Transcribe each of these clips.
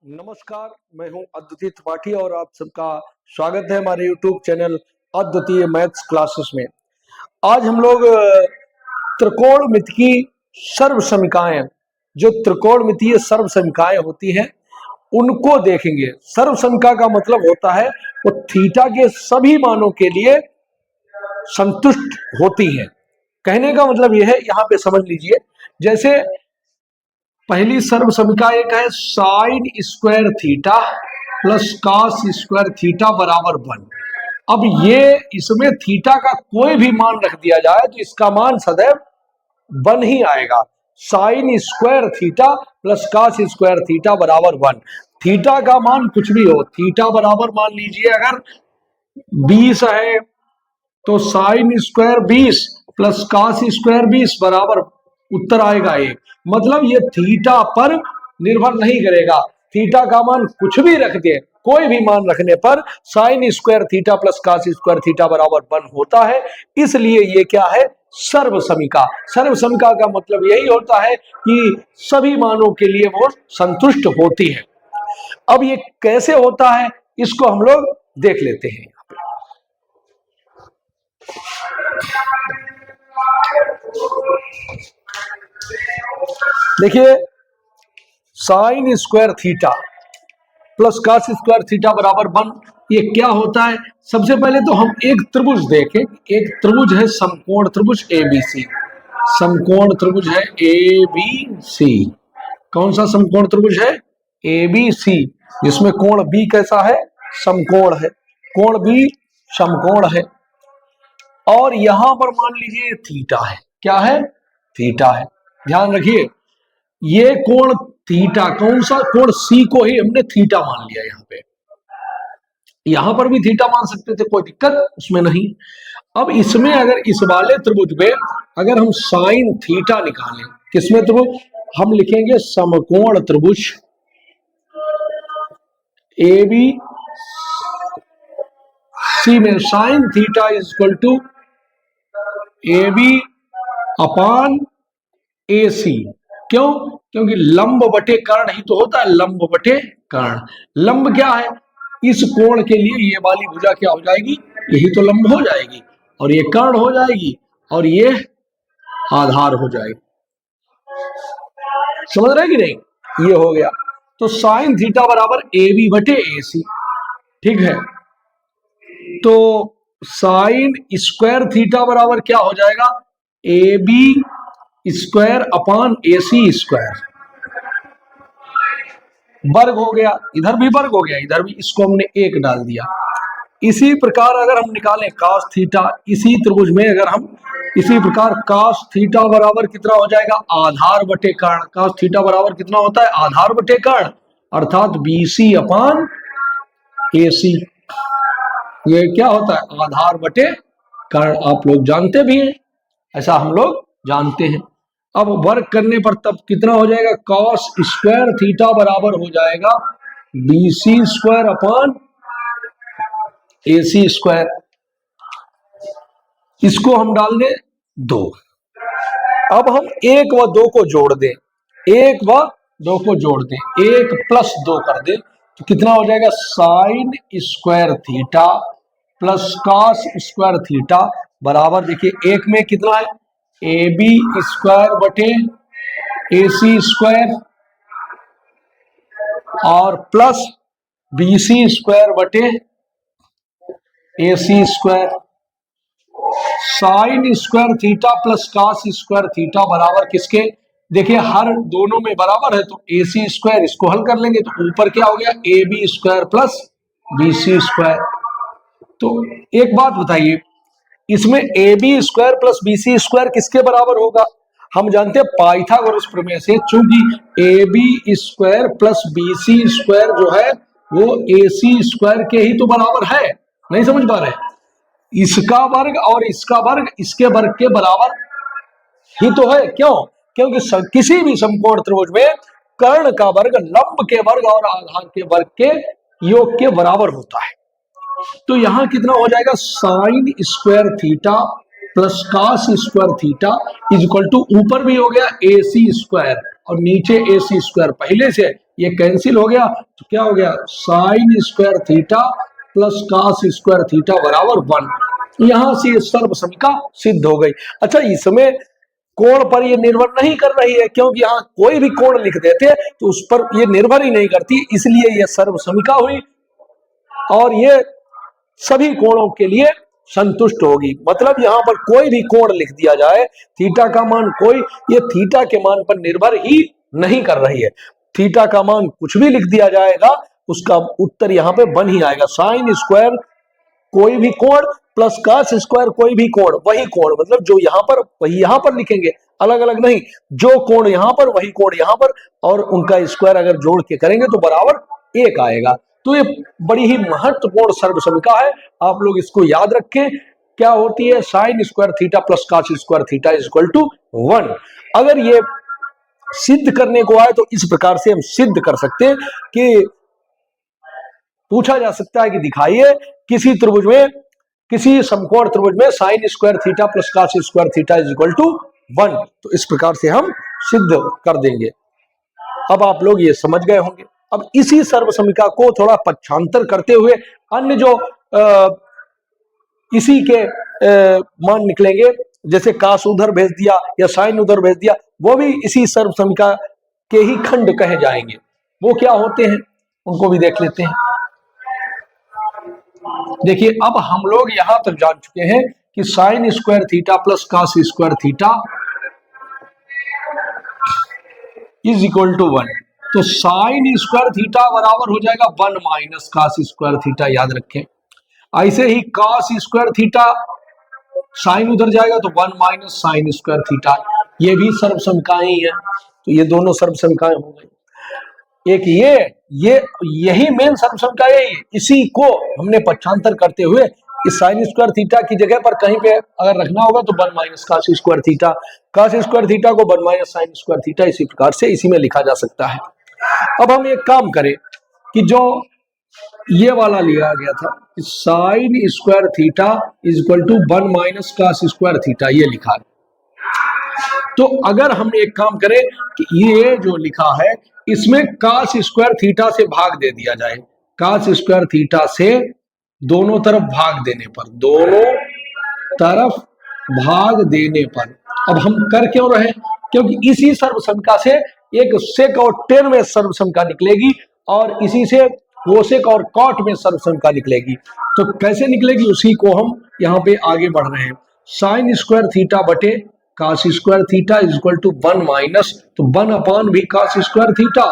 नमस्कार, मैं हूं अद्वितीय त्रिपाठी और आप सबका स्वागत है हमारे YouTube चैनल अद्वितीय मैथ्स क्लासेस में। आज हम लोग त्रिकोणमिति की सर्व समीकरण, जो त्रिकोणमितीय सर्व समीकरण होती हैं उनको देखेंगे। सर्व समीकरण का मतलब होता है वो थीटा के सभी मानों के लिए संतुष्ट होती है। कहने का मतलब यह है, यहाँ पे समझ लीजिए, जैसे पहली सर्व समीकरण एक है sine square theta plus cos square theta बराबर 1। अब ये इसमें थीटा का कोई भी मान रख दिया जाए तो इसका मान सदैव 1 ही आएगा। Sign square theta plus cos square theta बराबर 1। थीटा का मान कुछ भी हो, थीटा बराबर मान लीजिए अगर 20 है तो sine square 20 plus cos square 20 बराबर उत्तर आएगा 1। मतलब ये थीटा पर निर्भर नहीं करेगा, थीटा का मान कुछ भी रख दे, कोई भी मान रखने पर sign square theta plus cos square theta बराबर 1 होता है। इसलिए ये क्या है, सर्व समीकरण। सर्व समीकरण का मतलब यही होता है कि सभी मानों के लिए वो संतुष्ट होती है। अब ये कैसे होता है इसको हम लोग देख लेते हैं। देखिए, sign square theta plus cos square theta बराबर 1, ये क्या होता है? सबसे पहले तो हम एक त्रिभुज देखें। एक त्रिभुज है समकोण त्रिभुज एबीसी। समकोण त्रिभुज है एबीसी। कौन सा समकोण त्रिभुज है? एबीसी, जिसमें कोण बी कैसा है? समकोण है। कोण बी समकोण है। और यहां पर मान लीजिए थीटा है। क्या है? थीटा है। ध्यान रखिए, ये कोण थीटा, कौन सा कोण? सी को ही हमने थीटा मान लिया। यहां पर भी थीटा मान सकते थे, कोई दिक्कत उसमें नहीं। अब इसमें अगर इस वाले त्रिभुज में अगर हम साइन थीटा निकालें, किसमें त्रिभुज? हम लिखेंगे समकोण त्रिभुज ए बी सी में sine theta is equal to A B upon A C. क्यों? क्योंकि लंब बटे कर्ण ही तो होता है, लंब बटे कर्ण। लंब क्या है? इस कोण के लिए ये वाली भुजा क्या हो जाएगी? यही तो लंब हो जाएगी, और ये कर्ण हो जाएगी, और ये आधार हो जाएगी। समझ रहे कि नहीं? ये हो गया। तो साइन थीटा बराबर ए बी बटे ए सी। ठीक है, तो साइन स्क्वायर थीटा बराबर क्या हो जाएगा? A B square upon A C square. वर्ग हो गया, इधर भी वर्ग हो गया, इधर भी, इसको हमने 1 डाल दिया। इसी प्रकार अगर हम निकालें cos थीटा, इसी त्रिभुज में अगर हम इसी प्रकार cos थीटा बराबर कितना हो जाएगा? आधार बटे कर्ण। cos थीटा बराबर कितना होता है? आधार बटे कर्ण, अर्थात BC अपान AC। ये क्या होता है? आधार बटे कर्ण। आप लोग जानते भी हैं, ऐसा हम लोग जानते हैं। अब वर्ग करने पर तब कितना हो जाएगा? cos स्क्वायर थीटा बराबर हो जाएगा BC square upon AC square. इसको हम डाल दें 2। अब हम 1 व 2 को जोड़ दें। 1 व 2 को जोड़ दें, 1 प्लस 2 कर दें तो कितना हो जाएगा? Sine square theta plus cos square theta बराबर, देखिए 1 में कितना है? ए बी स्क्वायर बटे ए सी स्क्वायर और प्लस बी सी स्क्वायर बटे A C square. Sine square theta plus cos square theta बराबर किसके? देखिए, हर दोनों में बराबर है तो ए सी स्क्वायर, इसको हल कर लेंगे तो ऊपर क्या हो गया? A B square plus B C square. तो एक बात बताइए, इसमें A B square plus B C square किसके बराबर होगा? हम जानते हैं पाइथागोरस प्रमेय से, चूंकि A B square plus B C square जो है वो ए सी स्क्वायर के ही तो बराबर है। नहीं समझ पा रहे? इसका वर्ग और इसका वर्ग इसके वर्ग के बराबर ही तो है। क्यों? क्योंकि किसी भी समकोण त्रिभुज में कर्ण का वर्ग लंब के वर्ग और आधार के वर्ग के योग के बराबर होता है। तो यहां कितना हो जाएगा? Sine square theta plus cos square theta is equal to, ऊपर भी हो गया ए सी स्क्वायर और नीचे ए सी स्क्वायर पहले से, ये कैंसिल हो गया तो क्या हो गया, sign square theta plus cos square theta बराबर 1। यहां से सर्व समीका सिद्ध हो गई। अच्छा, इसमें कोण पर ये निर्भर नहीं कर रही है, क्योंकि यहाँ कोई भी कोण लिख देते तो उस पर ये निर्भर ही नहीं करती, इसलिए ये सर्व समीका हुई और ये सभी कोणों के लिए संतुष्ट होगी। मतलब यहां पर कोई भी कोण लिख दिया जाए, थीटा का मान कोई, ये थीटा के मान पर निर्भर ही नहीं कर रही है। थीटा का मान कुछ भी लिख दिया जाएगा, उसका उत्तर यहाँ पे बन ही आएगा। साइन स्क्वायर कोई भी कोण प्लस कॉस स्क्वायर कोई भी कोण, वही कोण, मतलब जो यहाँ पर वही यहाँ पर लिखेंगे, अलग अलग नहीं। जो कोण यहाँ पर वही कोण यहाँ पर, और उनका स्क्वायर अगर जोड़ के करेंगे तो बराबर 1 आएगा। तो ये बड़ी ही महत्वपूर्ण सर्व समीका है, आप लोग इसको याद रखें। क्या होती है, sine square theta plus cos square theta is equal to 1। अगर ये सिद्ध करने को आए तो इस प्रकार से हम सिद्ध कर सकते हैं कि पूछा जा सकता है कि दिखाइए किसी त्रिभुज में, किसी समकोण त्रिभुज में sine square theta plus cos square theta is equal to 1। तो इस प्रकार से हम सिद्ध कर देंगे। अब आप लोग ये समझ गए होंगे। अब इसी सर्व समीका को थोड़ा पक्षांतर करते हुए अन्य जो इसी के मान निकलेंगे, जैसे काश उधर भेज दिया या साइन उधर भेज दिया, वो भी इसी सर्व समीका के ही खंड कहे जाएंगे। वो क्या होते हैं उनको भी देख लेते हैं। देखिए, अब हम लोग यहां तक जान चुके हैं कि sine square theta plus cos square theta is equal to 1। तो साइन स्क्वायर थीटा बराबर हो जाएगा 1 माइनस कॉस स्क्वायर थीटा, याद रखें। ऐसे ही कॉस स्क्वायर थीटा, साइन उधर जाएगा तो 1 माइनस साइन स्क्वायर थीटा, ये भी सर्व समीकाएं ही है। तो ये दोनों सर्व समीकाएं हो गई। एक ये यही मेन सर्व समीका है। इसी को हमने पक्षांतर करते हुए इस साइन स्क्वायर थीटा की जगह पर कहीं पे अगर रखना होगा तो 1 minus cos square theta, cos square theta को 1 माइनस साइन स्क्वायर थीटा, इसी प्रकार से इसी में लिखा जा सकता है। अब हम एक काम करें कि जो ये वाला लिया गया था, sine square theta is equal to 1 minus cos square theta, ये लिखा है। तो अगर हम एक काम करें कि ये जो लिखा है इसमें कॉस स्क्वायर थीटा से भाग दे दिया जाए, कॉस स्क्वायर थीटा से दोनों तरफ भाग देने पर, दोनों तरफ भाग देने पर, अब हम कर क्यों रहे, क्योंकि इसी सर्व समीका से एक सेक और टेन में सर्व समीका निकलेगी और इसी से कोसेक और कॉट में सर्व समीका निकलेगी। तो कैसे निकलेगी उसी को हम यहाँ पे आगे बढ़ रहे हैं। साइन स्क्वायर थीटा बटे cos square theta is equal to 1 minus, तो 1 अपान भी कॉस स्क्वायर थीटा,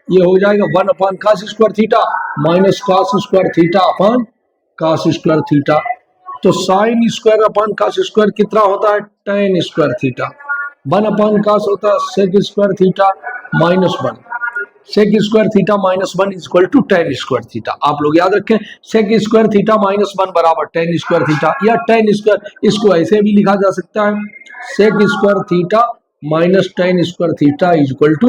ये हो जाएगा 1 upon cos square theta minus cos square theta upon cos square theta. तो sine square upon cos square कितना होता है, tan square theta. 1 upon cos होता है sec square theta minus 1, sec square theta minus 1 is equal to tan square theta. आप लोग याद रखें, सेक स्क्वायर थीटा माइनस 1 बराबर टेन स्क्वायर थीटा, या टेन स्क्वायर, इसको ऐसे भी लिखा जा सकता है, sec square theta minus tan square theta is equal to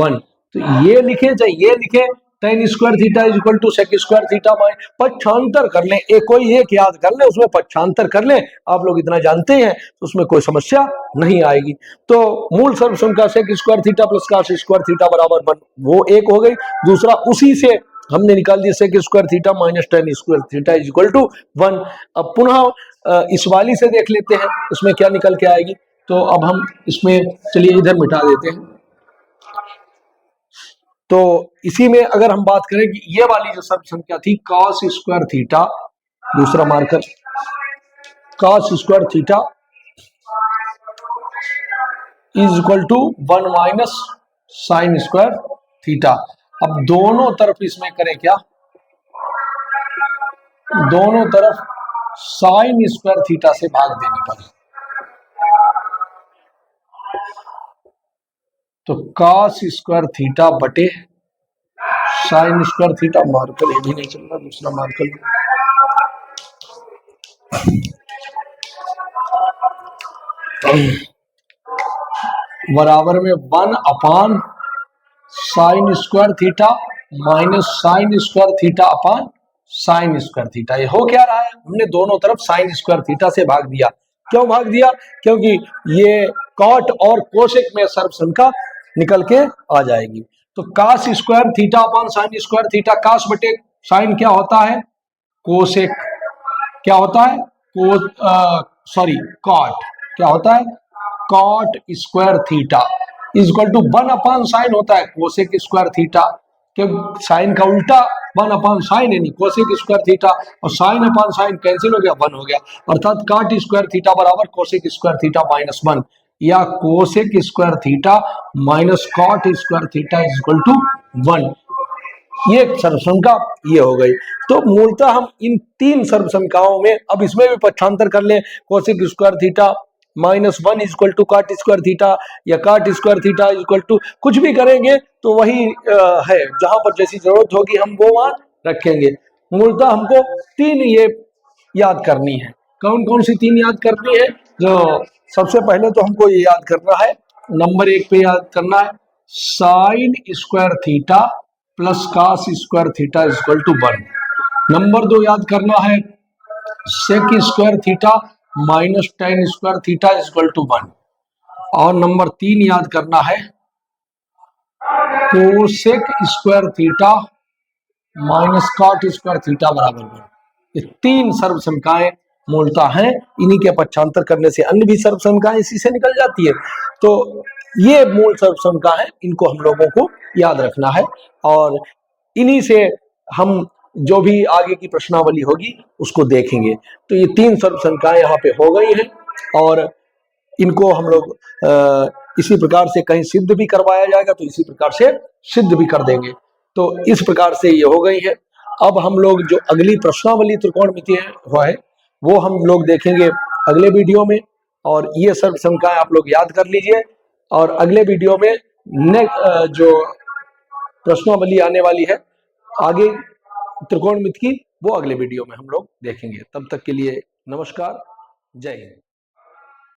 1। तो ये लिखे चाहे ये लिखे, tan square theta is equal to sec square theta minus, पक्षांतर कर लें, एक कोई एक याद कर लें, उसमें पक्षांतर कर लें, आप लोग इतना जानते हैं तो उसमें कोई समस्या नहीं आएगी। तो मूल सर्व समीका sec square theta plus cos square theta बराबर 1, वो एक हो गई। दूसरा उसी से हमने निकाल दिया sec square theta minus tan square theta is equal to 1। अब पुनः इस वाली से देख लेते हैं इसमें क्या निकल के आएगी। तो अब हम इसमें चलिए इधर मिटा देते हैं। तो इसी में अगर हम बात करें कि ये वाली जो सर्व संख्या थी कॉस स्क्वायर थीटा, दूसरा marker cos square theta is equal to 1 minus sine square theta. अब दोनों तरफ इसमें करें क्या, दोनों तरफ साइन स्क्वायर थीटा से भाग देने पर, तो कॉस स्क्वायर थीटा बटे साइन स्क्वायर थीटा, मार्कर ये भी नहीं चल रहा, दूसरा मार्कर बराबर में 1 अपान sign square theta minus sine square theta अपान साइन स्क्वायर थीटा। ये हो क्या रहा है, हमने दोनों तरफ साइन स्क्वायर थीटा से भाग दिया। क्यों भाग दिया, क्योंकि ये कॉट और कोसेक में सर्व संख्या निकल के आ जाएगी। तो cos square theta upon sine square theta, cos बटे साइन क्या होता है, कोसेक, क्या होता है सॉरी कॉट, क्या होता है cot square theta is equal to 1 upon sine होता है कोसेक स्क्वायर थीटा, कि साइन का उल्टा 1 अपॉन साइन यानी कोसेक स्क्वायर थीटा, और साइन अपॉन साइन कैंसिल हो गया 1 हो गया, अर्थात कॉट स्क्वायर थीटा बराबर कोसेक स्क्वायर थीटा माइनस 1, या cosec square theta minus cot square theta is equal to 1। ये सर्वसंख्या ये हो गई। तो मूलतः हम इन तीन सर्वसंख्याओं में, अब इसमें भी पक्षांतर कर लें, cosec square theta minus 1 is equal to cot square theta, या cot square theta is equal to कुछ भी करेंगे तो वही है, जहां पर जैसी जरूरत होगी हम वो वहां रखेंगे। मूलतः हमको तीन ये याद करनी है। कौन कौन सी तीन याद करनी है? जो सबसे पहले तो हमको ये याद करना है, नंबर 1 पे याद करना है sine square theta plus cos square theta is equal to 1। Number 2 याद करना है sec square theta minus tan square theta is equal to 1। और नंबर 3 याद करना है cosec square theta minus cot square theta बराबर 1। ये तीन सर्वसंख्याएं मूलतः हैं, इन्हीं के पक्षांतर करने से अन्य भी सर्वसंख्याएं इसी से निकल जाती है। तो ये मूल सर्वसंख्या है, इनको हम लोगों को याद रखना है, और इन्हीं से हम जो भी आगे की प्रश्नावली होगी उसको देखेंगे। तो ये तीन सर्वसंख्याएं यहाँ पे हो गई हैं, और इनको हम लोग इसी प्रकार से कहीं सिद्ध भी करवाया जाएगा तो इसी प्रकार से सिद्ध भी कर देंगे। तो इस प्रकार से ये हो गई है। अब हम लोग जो अगली प्रश्नावली त्रिकोणमितीय है वो हम लोग देखेंगे अगले वीडियो में, और ये सर्व संख्याएं आप लोग याद कर लीजिए, और अगले वीडियो में जो प्रश्नावली आने वाली है आगे त्रिकोणमिति की, वो अगले वीडियो में हम लोग देखेंगे। तब तक के लिए नमस्कार, जय हिंद।